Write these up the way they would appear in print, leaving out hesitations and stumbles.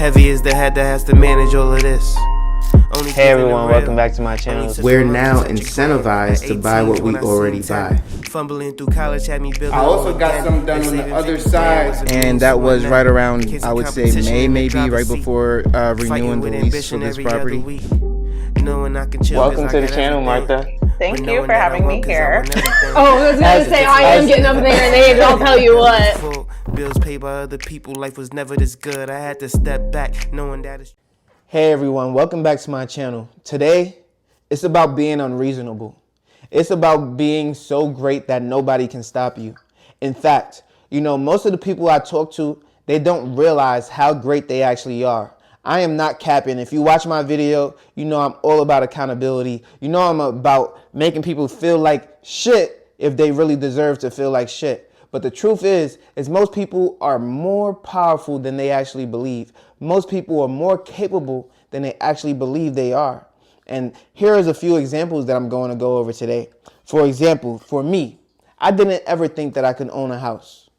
Heavy is the head that has to manage all of this. Hey everyone, welcome back to my channel. We're now incentivized to buy what we already buy. Fumbling through college had me building. I also got some done on the other side. And that was right around, I would say, May maybe, right before renewing the lease for this property. Welcome to the channel, Martha. Thank you for having me here. Oh, I was going to say, I am getting up there in age, I'll tell you what. Bills paid by other people, life was never this good. I had to step back, knowing that it's... Hey everyone, welcome back to my channel. Today, it's about being unreasonable. It's about being so great that nobody can stop you. In fact, you know, most of the people I talk to, they don't realize how great they actually are. I am not capping. If you watch my video, you know I'm all about accountability. You know I'm about making people feel like shit if they really deserve to feel like shit. But the truth is most people are more powerful than they actually believe. Most people are more capable than they actually believe they are. And here is a few examples that I'm going to go over today. For example, for me, I didn't ever think that I could own a house.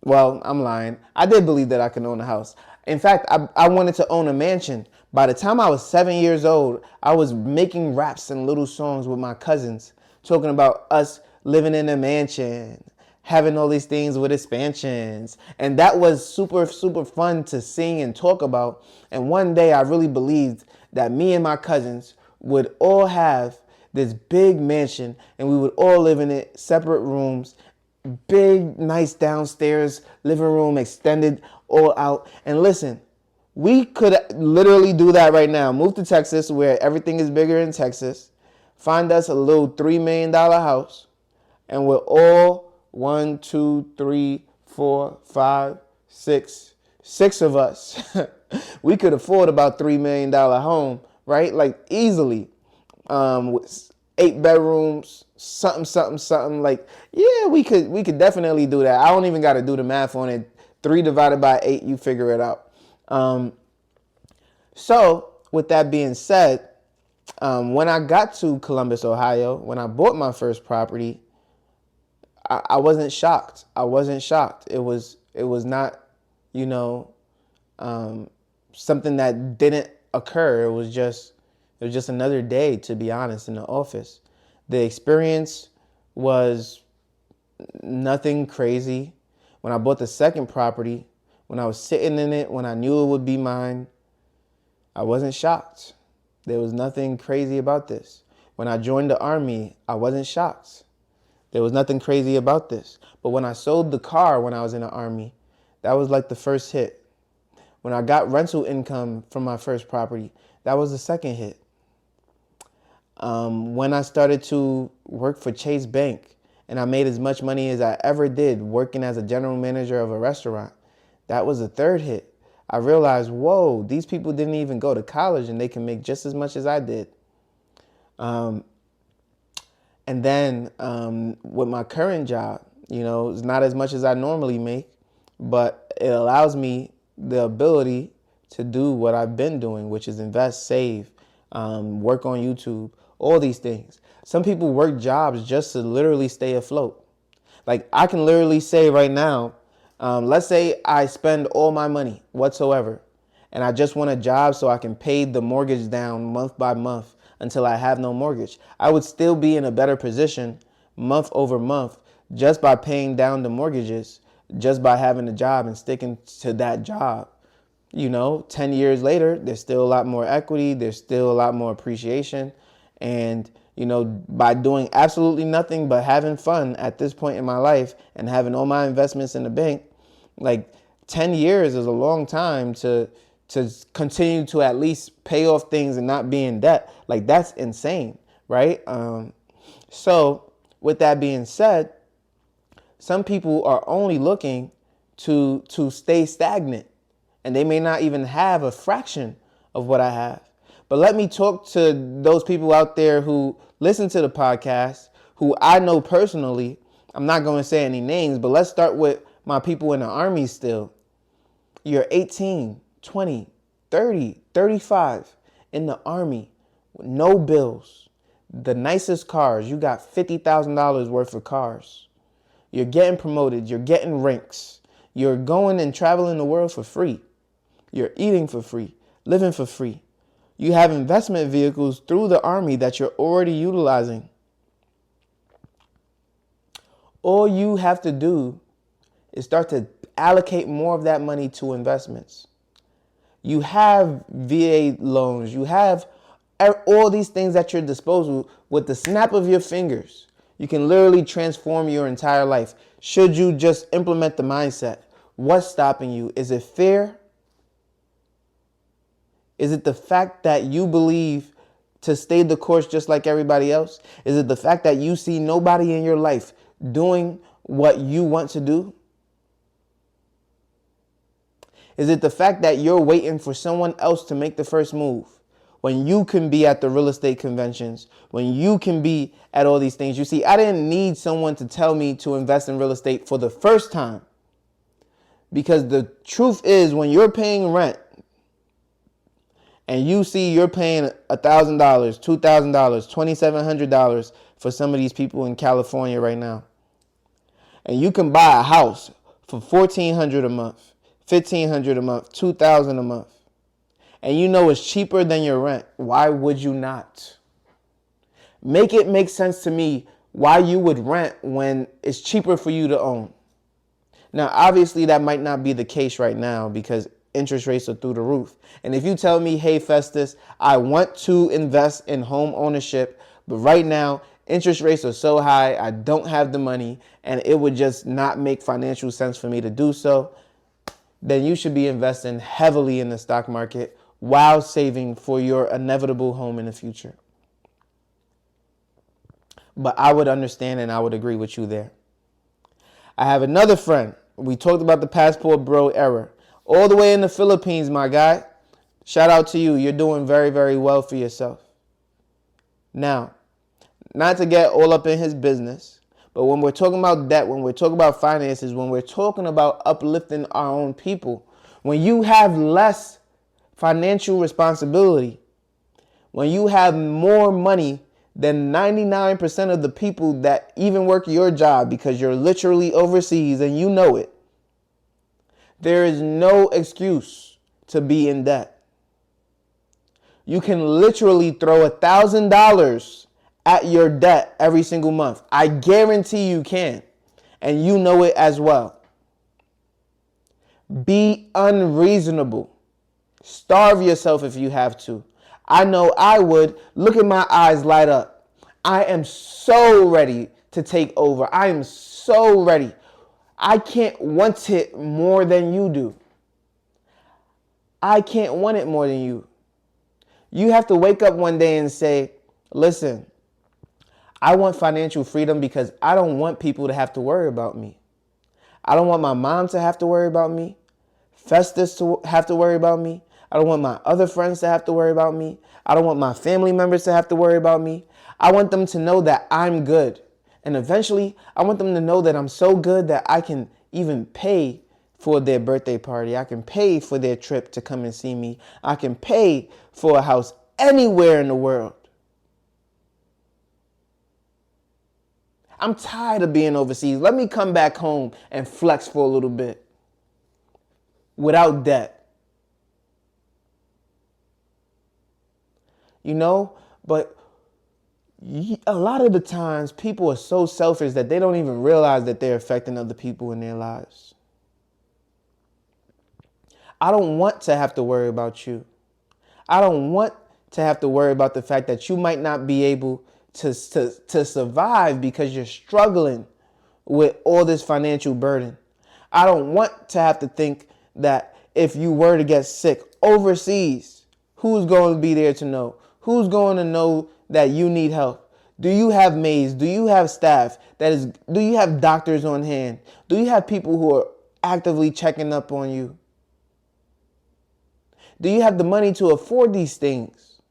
Well, I'm lying. I did believe that I could own a house. In fact, I wanted to own a mansion. By the time I was 7 years old, I was making raps and little songs with my cousins, talking about us living in a mansion, having all these things with expansions. And that was super, super fun to sing and talk about. And one day I really believed that me and my cousins would all have this big mansion and we would all live in it, separate rooms, big, nice downstairs, living room extended all out. And listen, we could literally do that right now. Move to Texas where everything is bigger in Texas. Find us a little $3 million house and we're all 1, 2, 3, 4, 5, 6, 6 of us. We could afford about $3 million home, right? Like easily. With 8 bedrooms, something. Like, yeah, we could definitely do that. I don't even got to do the math on it. 3 divided by 8, you figure it out. So with that being said, when I got to Columbus, Ohio, when I bought my first property, I wasn't shocked. I wasn't shocked. It was not, you know, something that didn't occur. It was just another day, to be honest, in the office. The experience was nothing crazy. When I bought the second property, when I was sitting in it, when I knew it would be mine, I wasn't shocked. There was nothing crazy about this. When I joined the Army, I wasn't shocked. There was nothing crazy about this. But when I sold the car when I was in the Army, that was like the first hit. When I got rental income from my first property, that was the second hit. When I started to work for Chase Bank and I made as much money as I ever did working as a general manager of a restaurant, that was the third hit. I realized, whoa, these people didn't even go to college and they can make just as much as I did. And then with my current job, you know, it's not as much as I normally make, but it allows me the ability to do what I've been doing, which is invest, save, work on YouTube, all these things. Some people work jobs just to literally stay afloat. Like I can literally say right now, let's say I spend all my money whatsoever, and I just want a job so I can pay the mortgage down month by month until I have no mortgage. I would still be in a better position month over month just by paying down the mortgages, just by having a job and sticking to that job. You know, 10 years later, there's still a lot more equity. There's still a lot more appreciation. And, you know, by doing absolutely nothing but having fun at this point in my life and having all my investments in the bank, like 10 years is a long time to continue to at least pay off things and not be in debt. Like that's insane, right? So with that being said, some people are only looking to stay stagnant and they may not even have a fraction of what I have. But let me talk to those people out there who listen to the podcast, who I know personally. I'm not going to say any names, but let's start with my people in the Army still. You're 18, 20, 30, 35 in the Army with no bills, the nicest cars. You got $50,000 worth of cars. You're getting promoted. You're getting ranks. You're going and traveling the world for free. You're eating for free, living for free. You have investment vehicles through the Army that you're already utilizing. All you have to do is start to allocate more of that money to investments. You have VA loans. You have all these things at your disposal. With the snap of your fingers, you can literally transform your entire life. Should you just implement the mindset? What's stopping you? Is it fear? Is it the fact that you believe to stay the course just like everybody else? Is it the fact that you see nobody in your life doing what you want to do? Is it the fact that you're waiting for someone else to make the first move when you can be at the real estate conventions, when you can be at all these things? You see, I didn't need someone to tell me to invest in real estate for the first time, because the truth is, when you're paying rent and you see you're paying $1,000, $2,000, $2,700 for some of these people in California right now, and you can buy a house for $1,400 a month, $1,500 a month, $2,000 a month, and you know it's cheaper than your rent, why would you not? Make it make sense to me why you would rent when it's cheaper for you to own. Now, obviously, that might not be the case right now because interest rates are through the roof. And if you tell me, hey, Festus, I want to invest in home ownership, but right now, interest rates are so high, I don't have the money, and it would just not make financial sense for me to do so, then you should be investing heavily in the stock market while saving for your inevitable home in the future. But I would understand and I would agree with you there. I have another friend. We talked about the passport bro error. All the way in the Philippines, my guy. Shout out to you. You're doing very, very well for yourself. Now, not to get all up in his business, but when we're talking about debt, when we're talking about finances, when we're talking about uplifting our own people, when you have less financial responsibility, when you have more money than 99% of the people that even work your job because you're literally overseas and you know it, there is no excuse to be in debt. You can literally throw $1,000 at your debt every single month. I guarantee you can. And you know it as well. Be unreasonable. Starve yourself if you have to. I know I would. Look at my eyes light up. I am so ready to take over. I am so ready. I can't want it more than you do. I can't want it more than you. You have to wake up one day and say, listen, I want financial freedom because I don't want people to have to worry about me. I don't want my mom to have to worry about me. Festus to have to worry about me. I don't want my other friends to have to worry about me. I don't want my family members to have to worry about me. I want them to know that I'm good. And eventually, I want them to know that I'm so good that I can even pay for their birthday party. I can pay for their trip to come and see me. I can pay for a house anywhere in the world. I'm tired of being overseas. Let me come back home and flex for a little bit without debt. You know, but a lot of the times people are so selfish that they don't even realize that they're affecting other people in their lives. I don't want to have to worry about you. I don't want to have to worry about the fact that you might not be able to survive because you're struggling with all this financial burden. I don't want to have to think that if you were to get sick overseas, who's going to be there to know? Who's going to know that you need help? Do you have maids? Do you have staff? Do you have doctors on hand? Do you have people who are actively checking up on you? Do you have the money to afford these things?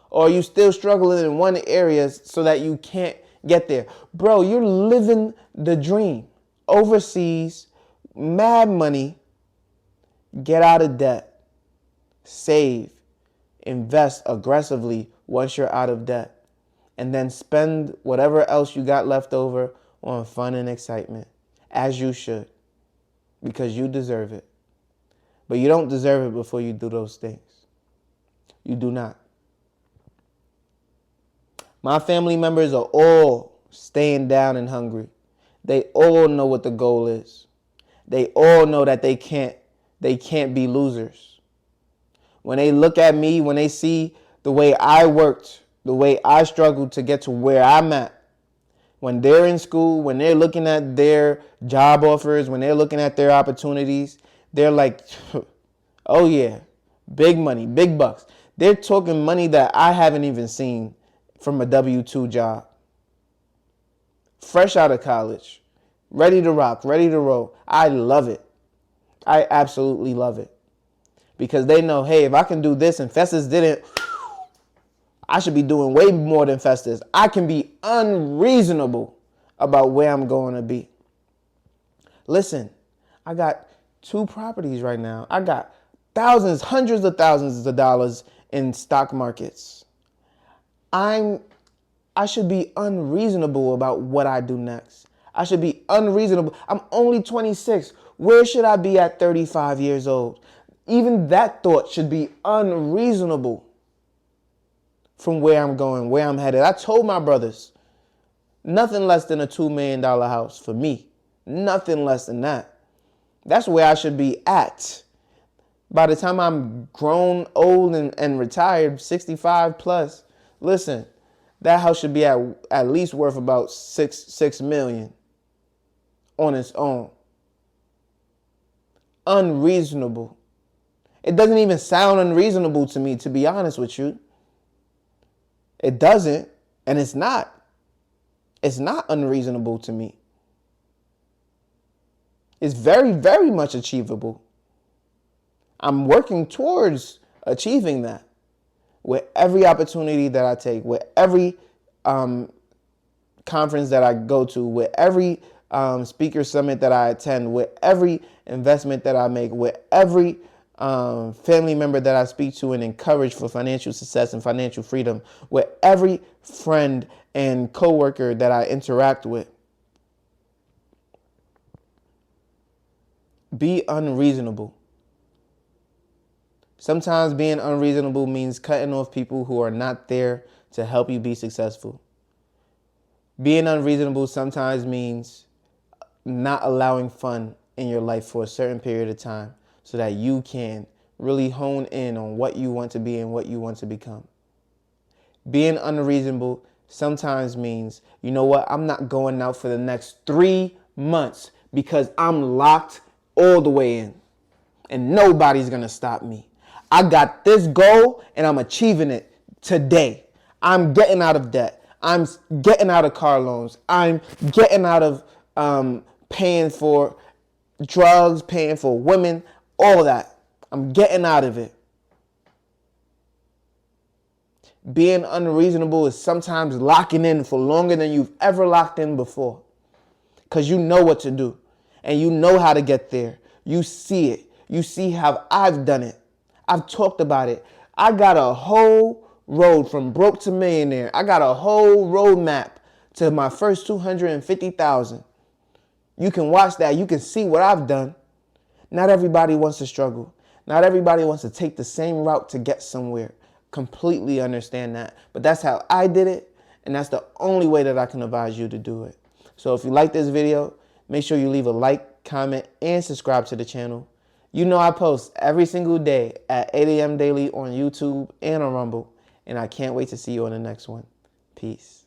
Or are you still struggling in one area so that you can't get there? Bro, you're living the dream. Overseas, mad money, get out of debt. Save, invest aggressively once you're out of debt, and then spend whatever else you got left over on fun and excitement, as you should. because you deserve it. But you don't deserve it before you do those things. You do not. My family members are all staying down and hungry. They all know what the goal is. They all know that they can't be losers. When they look at me, when they see the way I worked, the way I struggled to get to where I'm at, when they're in school, when they're looking at their job offers, when they're looking at their opportunities, they're like, oh yeah, big money, big bucks. They're talking money that I haven't even seen from a W-2 job. Fresh out of college, ready to rock, ready to roll. I love it. I absolutely love it. Because they know, hey, if I can do this and Festus didn't, I should be doing way more than Festus. I can be unreasonable about where I'm going to be. Listen, I got 2 properties right now. I got thousands, hundreds of thousands of dollars in stock markets. I should be unreasonable about what I do next. I should be unreasonable. I'm only 26. Where should I be at 35 years old? Even that thought should be unreasonable from where I'm going, where I'm headed. I told my brothers, nothing less than a $2 million house for me. Nothing less than that. That's where I should be at. By the time I'm grown, old, and retired, 65 plus, listen, that house should be at least worth about $6 million on its own. Unreasonable. It doesn't even sound unreasonable to me, to be honest with you. It doesn't, and it's not. It's not unreasonable to me. It's very, very much achievable. I'm working towards achieving that with every opportunity that I take, with every conference that I go to, with every speaker summit that I attend, with every investment that I make, with every family member that I speak to and encourage for financial success and financial freedom, with every friend and coworker that I interact with. Be unreasonable. Sometimes being unreasonable means cutting off people who are not there to help you be successful. Being unreasonable sometimes means not allowing fun in your life for a certain period of time so that you can really hone in on what you want to be and what you want to become. Being unreasonable sometimes means, you know what, I'm not going out for the next 3 months because I'm locked all the way in and nobody's going to stop me. I got this goal and I'm achieving it today. I'm getting out of debt. I'm getting out of car loans. I'm getting out of paying for drugs, paying for women, all that. I'm getting out of it. Being unreasonable is sometimes locking in for longer than you've ever locked in before. Because you know what to do. And you know how to get there. You see it. You see how I've done it. I've talked about it. I got a whole road from broke to millionaire. I got a whole roadmap to my first 250,000. You can watch that. You can see what I've done. Not everybody wants to struggle. Not everybody wants to take the same route to get somewhere. Completely understand that. But that's how I did it. And that's the only way that I can advise you to do it. So if you like this video, make sure you leave a like, comment, and subscribe to the channel. You know I post every single day at 8 a.m. daily on YouTube and on Rumble. And I can't wait to see you on the next one. Peace.